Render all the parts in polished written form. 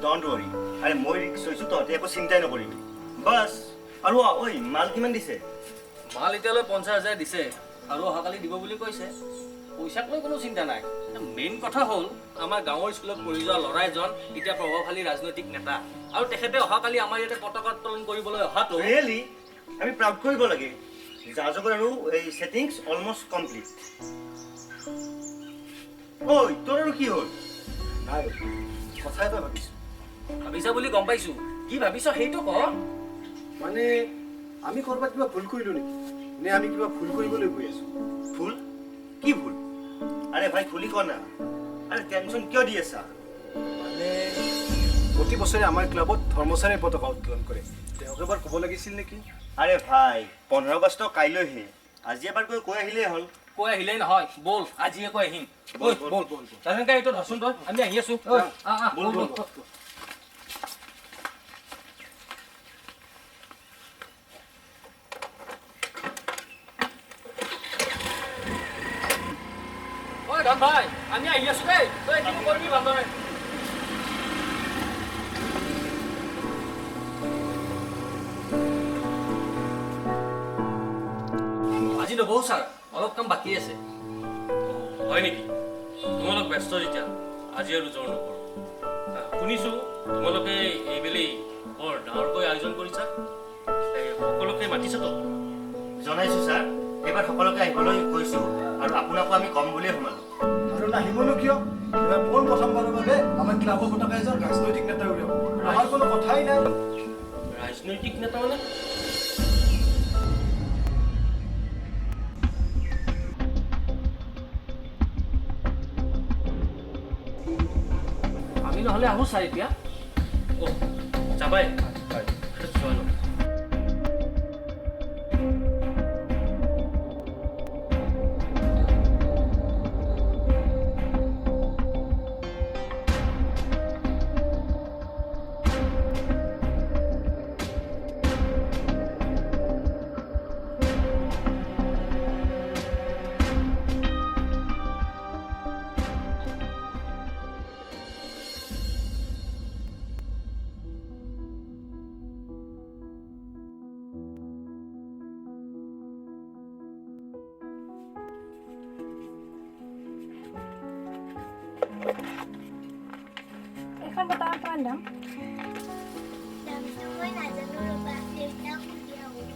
Don't worry. আৰে মই ৰিক্স হইছো তো একো চিন্তাই নকৰিবি বাস আৰু ওই মাল কিমান দিছে মাল এতিয়ালৈ 50,000 দিছে আৰু অহাকালি দিব বুলি কৈছে পইচাক লৈ কোনো চিন্তা নাই মেইন কথা হ'ল আমাৰ গাঁৱৰ স্কুলত পঢ়ি যোৱা ল'ৰা এজন এতিয়া প্ৰভাৱশালী ৰাজনৈতিক নেতা আৰু তেখেতে অহাকালি আমাৰ ইয়াতে পতাকা উত্তোলন কৰিবলৈ অহাটো ৰিয়েলি আমি প্ৰাউড কৰিব লাগে যাজকৰ আৰু এই সেটিংস অলমোস্ট কমপ্লিট ওই তোৰ আৰু কি হ'ল নাই কথা এটা ভাবিছো ভাবিছা বুলি গম পাইছো কি ভাবিছ সেইটো ক মানে আমি কৰবাত কিবা ভুল কৰিলো নেকি নে আমি কিবা ভুল কৰিবলৈ গৈ আছো ভুল কি ভুল আরে ভাই খুলি ক না আরে টেনশন কিয় দি আছা মানে প্ৰতি বছৰে আমাৰ ক্লাবত ধৰ্মচাৰে পতাকা উত্তোলন কৰে তেওঁক এবাৰ ক'ব লাগিছিল নেকি আৰে ভাই 15 আগষ্ট কাইলৈহে আজি এবাৰ কৈ আহিলেই হ'ল কৈ আহিলেই নহয় বল আজিয়ে কৈ আহিম বল বল বল তেনেকৈ এইটো ধৰচোন তই আমি আহি আছো বল বল ধন ভাই আমি আহি আছো দেই তই এইটো কৰিবি ভালদৰে আজি নবৌ ছাৰ অলপ কাম বাকী আছে হয় নেকি তোমালোক ব্যস্ত যেতিয়া আজি আৰু জোৰ নকৰোঁ শুনিছোঁ তোমালোকে এইবেলি বৰ ডাঙৰকৈ আয়োজন কৰিছা সকলোকে মাতিছাতো জনাইছো স্যাৰ এবাৰ সকলোকে আহিবলৈ কৈছো আৰু আপোনাকো আমি কম বুলিয়ে শুনালো আৰু নাহিবনো কিয় এবাৰ পোন প্ৰথমবাৰৰ বাবে আমাৰ ক্লাবৰ পতাকা এজন ৰাজনৈতিক নেতা উলিয়াব আমাৰ কোনো কথাই নাই ৰাজনৈতিক নেতা মানে আমি নহ'লে আহোঁ ছাৰ এতিয়া যাবাই যোৱা ন এখন বটাৰ কিমান দাম দামটো মই নাজানো ৰবা দেউতাক সুধি আহোঁ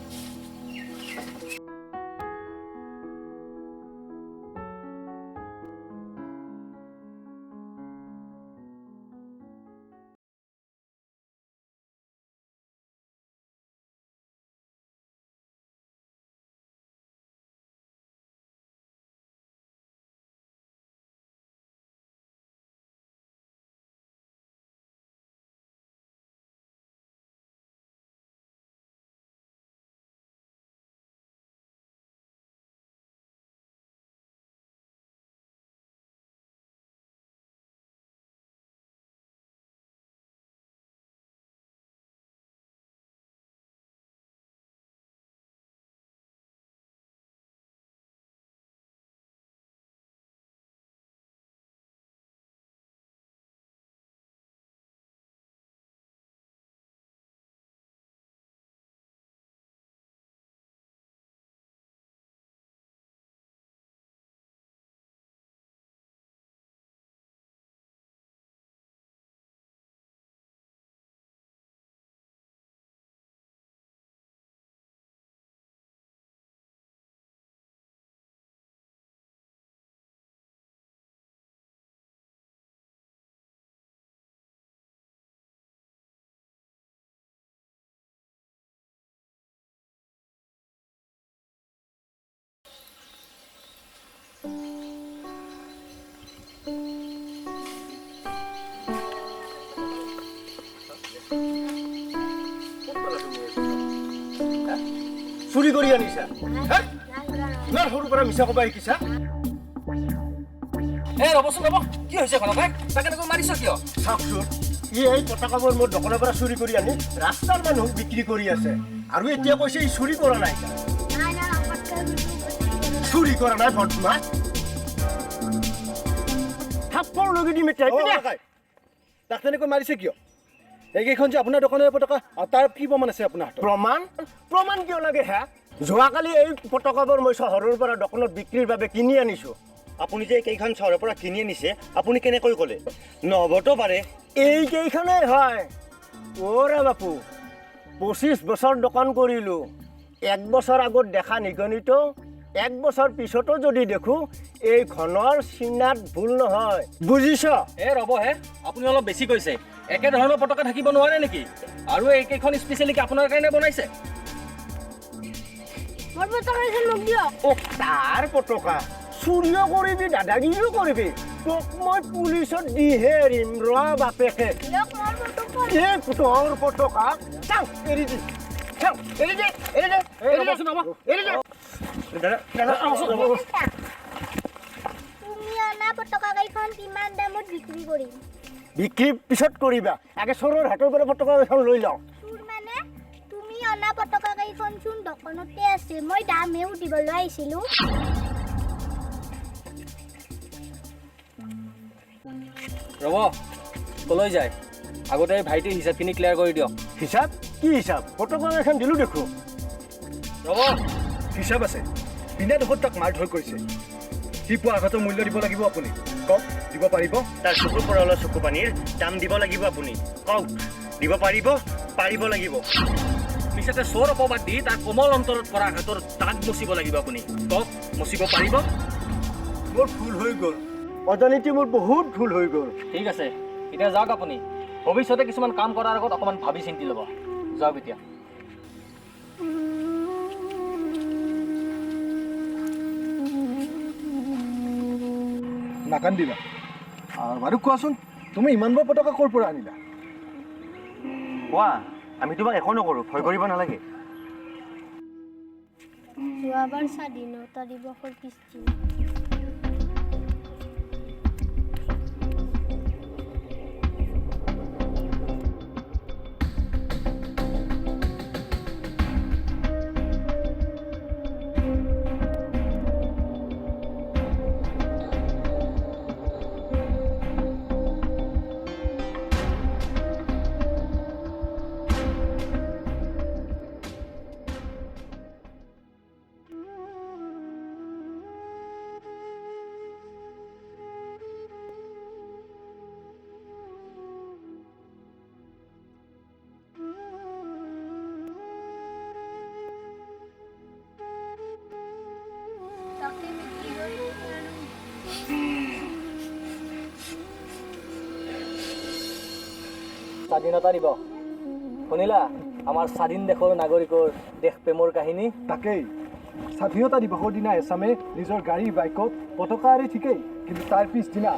কৰি আনিছা হা ইমান সৰুৰ পৰা মিছা ক'বা শিকিছা এই ৰ'বচোন ৰ'ব কি হৈছে ঘৰতে তাকে এনেকৈ মাৰিছ কিয় চাওকচোন এই পতাকাবোৰ মোৰ দোকানৰ পৰা চুৰি কৰি আনি ৰাস্তাৰ মানুহক বিক্ৰী কৰি আছে আৰু এতিয়া কৈছে ই চুৰি কৰা নাই চুৰি কৰা নাই বৰ্তমা থাপ্পৰ লগি দিম এতিয়া তাক তেনেকৈ মাৰিছে কিয় এইকেইখন যে আপোনাৰ দোকানৰ পতাকা তাৰ কি প্ৰমাণ আছে আপোনাৰ হাতত প্ৰমাণ কিয় লাগে হে যোৱাকালি এই পতাকাবোৰ মই চহৰৰ পৰা দোকানত বিক্ৰীৰ বাবে কিনি আনিছোঁ আপুনি যে এইকেইখন চহৰৰ পৰা কিনি আনিছে আপুনি কেনেকৈ ক'লে নহ'বতো পাৰে এইকেইখনেই হয় অ'ৰা বাপু 25 বছৰ দোকান কৰিলোঁ 1 বছৰ আগত দেখা নিগনিত 1 বছৰ পিছতো যদি দেখোঁ এইখনৰ চিনাত ভুল নহয় বুজিছ এই ৰ'বহে আপুনি অলপ বেছি কৈছে একেধৰণৰ পতাকা থাকিব নোৱাৰে নেকি আৰু এইকেইখন স্পেচিয়েলি আপোনাৰ কাৰণে বনাইছে মোৰ পতাকাখন মোক দিয়ক তাৰ পতাকা চুৰিও কৰিবি দাদাগিৰিও কৰিবি তোক মই পুলিচত দিহে এৰিম ৰ বাপেকে দিয়ক মোৰ পতাকা এই তোৰ পতাকা চাও এৰি দি চাও এৰি দে ৰ'বচোন ৰ'ব এৰি দে তুমি অনা পতাকা কেইখন কিমান দামত বিক্ৰী কৰিম বিক্ৰী পিছত কৰিবা আগে চোৰৰ হাতৰ পৰা পতাকা এখন লৈ লওঁ চোৰ মানে তুমি অনা পতাকা কেইখন চোন দোকানতে আছে মই দামহে সুধিবলৈ আহিছিলোঁ ৰ'ব কলৈ যায় আগতে ভাইটিৰ হিচাপখিনি ক্লিয়াৰ কৰি দিয়ক হিচাপ কি হিচাপ পতাকা এখন দিলোঁ দেখোঁ ৰ'ব হিচাপ আছে বিনা দোষত তাক মাৰ ধৰ কৰিছে সি পোৱা আঘাতৰ মূল্য দিব লাগিব আপুনি কওক দিব পাৰিব তাৰ চকুৰ পৰা ওলোৱা চকু পানীৰ দাম দিব লাগিব আপুনি কওক দিব পাৰিব লাগিব পিছতে চোৰ অপবাদ দি তাৰ কোমল অন্তৰত কৰা আঘাতৰ দাগ মচিব লাগিব আপুনি কওক মচিব পাৰিব মোৰ ভুল হৈ গ'ল অজানিতে মোৰ বহুত ভুল হৈ গ'ল ঠিক আছে এতিয়া যাওক আপুনি ভৱিষ্যতে কিছুমান কাম কৰাৰ আগত অকণমান ভাবি চিন্তি ল'ব যাওক এতিয়া নাকান্দিবা বাৰু কোৱাচোন তুমি ইমানবোৰ পতাকা ক'ৰ পৰা আনিলা কোৱা আমি তোমাক একো নকৰোঁ ভয় কৰিব নালাগে যোৱাবাৰ স্বাধীনতা দিৱসৰ পিছদিনা স্বাধীনতা দিৱস শুনিলা আমাৰ স্বাধীন দেশৰ নাগৰিকৰ দেশ প্ৰেমৰ কাহিনী তাকেই স্বাধীনতা দিৱসৰ দিনা এছামে নিজৰ গাড়ী বাইকত পতাকা এৰি ঠিকেই কিন্তু তাৰ পিছদিনা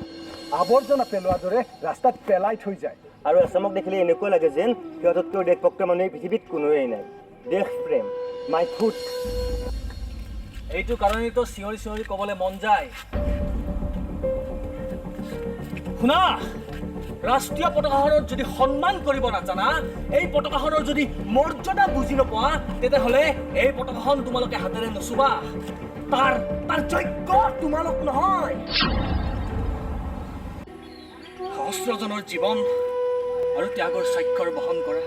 আৱৰ্জনা পেলোৱাৰ দৰে ৰাস্তাত পেলাই থৈ যায় আৰু আছামক দেখিলে এনেকুৱা লাগে যেন সিহঁততকৈ দেশভক্ত মানুহ পৃথিৱীত কোনোৱেই নাই দেশ প্ৰেম মাই ফুট এইটো কাৰণেতো চিঞৰি চিঞৰি ক'বলৈ মন যায় শুনা ৰাষ্ট্ৰীয় পতাকাখনত যদি সন্মান কৰিব নাজানা এই পতাকাখনৰ যদি মৰ্যাদা বুজি নোপোৱা তেতিয়াহ'লে এই পতাকাখন তোমালোকে হাতেৰে নচুবা তাৰ যোগ্য তোমালোক নহয় সহস্ৰজনৰ জীৱন আৰু ত্যাগৰ স্বাক্ষৰ বহন কৰা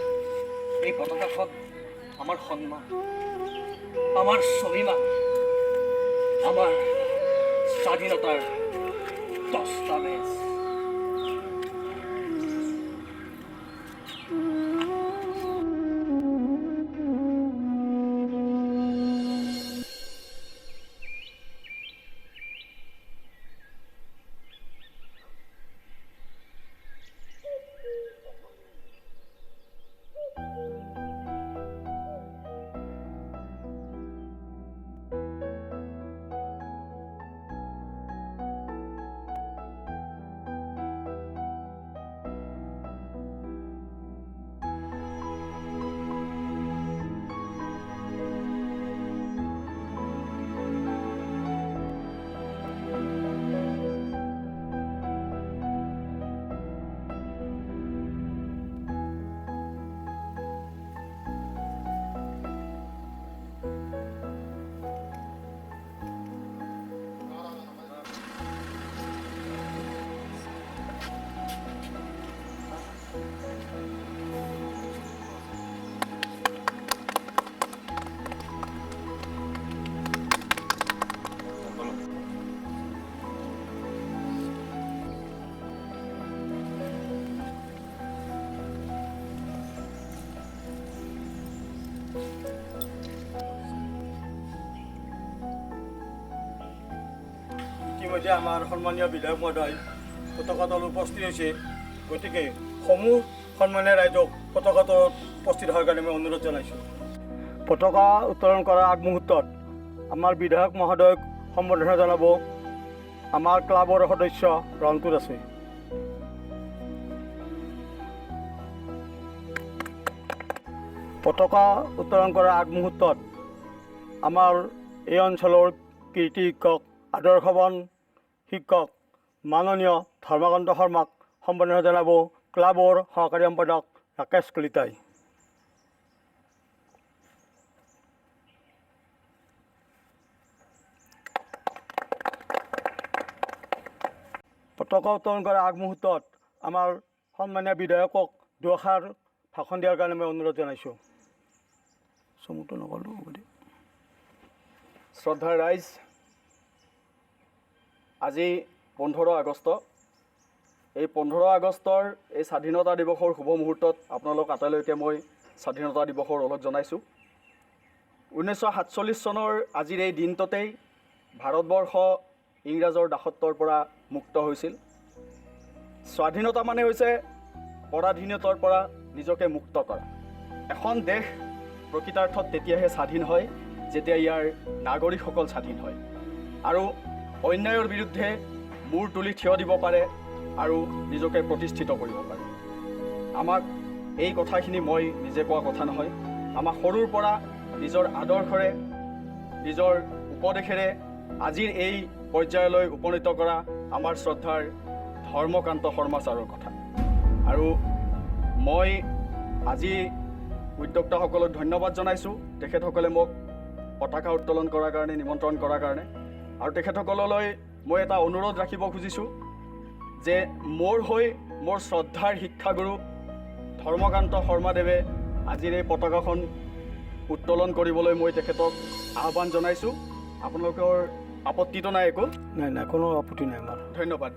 এই পতাকাখন আমাৰ সন্মান আমাৰ স্বাভিমান আমাৰ স্বাধীনতাৰ দস্তাবেজ ইতিমধ্যে আমাৰ সন্মানীয় বিধায়ক মহোদয় পতাকাতল উপস্থিত হৈছে, গতিকে সমূহ সন্মানীয় ৰাইজক পতাকাতলত উপস্থিত হোৱাৰ কাৰণে মই অনুৰোধ জনাইছোঁ। পতাকা উত্তোলন কৰাৰ আগমুহূৰ্তত আমাৰ বিধায়ক মহোদয়ক সম্বৰ্ধনা জনাব আমাৰ ক্লাবৰ সদস্য ৰন্তুৰ আছে। পতাকা উত্তোলন কৰাৰ আগমুহূৰ্তত আমাৰ এই অঞ্চলৰ কীৰ্তি শিক্ষক আদৰ্শৱান শিক্ষক মাননীয় ধৰ্মকান্ত শৰ্মাক সম্বৰ্ধনা জনাব ক্লাবৰ সহকাৰী সম্পাদক ৰাকেশ কলিতাই। পতাকা উত্তোলন কৰাৰ আগমুহূৰ্তত আমাৰ সন্মানীয় বিধায়কক দুআষাৰ ভাষণ দিয়াৰ কাৰণে মই অনুৰোধ জনাইছোঁ। চমুটো নক'লোঁ হ'ব দিয়ক। শ্ৰদ্ধাৰ ৰাইজ, আজি 15 আগষ্ট। এই 15 আগষ্টৰ এই স্বাধীনতা দিৱসৰ শুভ মুহূৰ্তত আপোনালোক আটাইলৈকে মই স্বাধীনতা দিৱসৰ ওলগ জনাইছোঁ। 1947 চনৰ আজিৰ এই দিনটোতেই ভাৰতবৰ্ষ ইংৰাজৰ দাসত্বৰ পৰা মুক্ত হৈছিল। স্বাধীনতা মানে হৈছে পৰাধীনতাৰ পৰা নিজকে মুক্ত কৰা। এখন দেশ প্ৰকৃতাৰ্থত তেতিয়াহে স্বাধীন হয় যেতিয়া ইয়াৰ নাগৰিকসকল স্বাধীন হয় আৰু অন্যায়ৰ বিৰুদ্ধে মূৰ তুলি থিয় দিব পাৰে আৰু নিজকে প্ৰতিষ্ঠিত কৰিব পাৰে। আমাক এই কথাখিনি মই নিজে কোৱা কথা নহয়, আমাক সৰুৰ পৰা নিজৰ আদৰ্শৰে নিজৰ উপদেশেৰে আজিৰ এই পৰ্যায়লৈ উপনীত কৰা আমাৰ শ্ৰদ্ধাৰ ধৰ্মকান্ত শৰ্মা ছাৰৰ কথা। আৰু মই আজি উদ্যোক্তাসকলক ধন্যবাদ জনাইছোঁ, তেখেতসকলে মোক পতাকা উত্তোলন কৰাৰ কাৰণে নিমন্ত্ৰণ কৰাৰ কাৰণে। আৰু তেখেতসকললৈ মই এটা অনুৰোধ ৰাখিব খুজিছোঁ যে মোৰ হৈ মোৰ শ্ৰদ্ধাৰ শিক্ষাগুৰু ধৰ্মকান্ত শৰ্মাদেৱে আজিৰ এই পতাকাখন উত্তোলন কৰিবলৈ মই তেখেতক আহ্বান জনাইছোঁ। আপোনালোকৰ আপত্তিটো নাই একো? নাই নাই, কোনো আপত্তি নাই আমাৰ। ধন্যবাদ।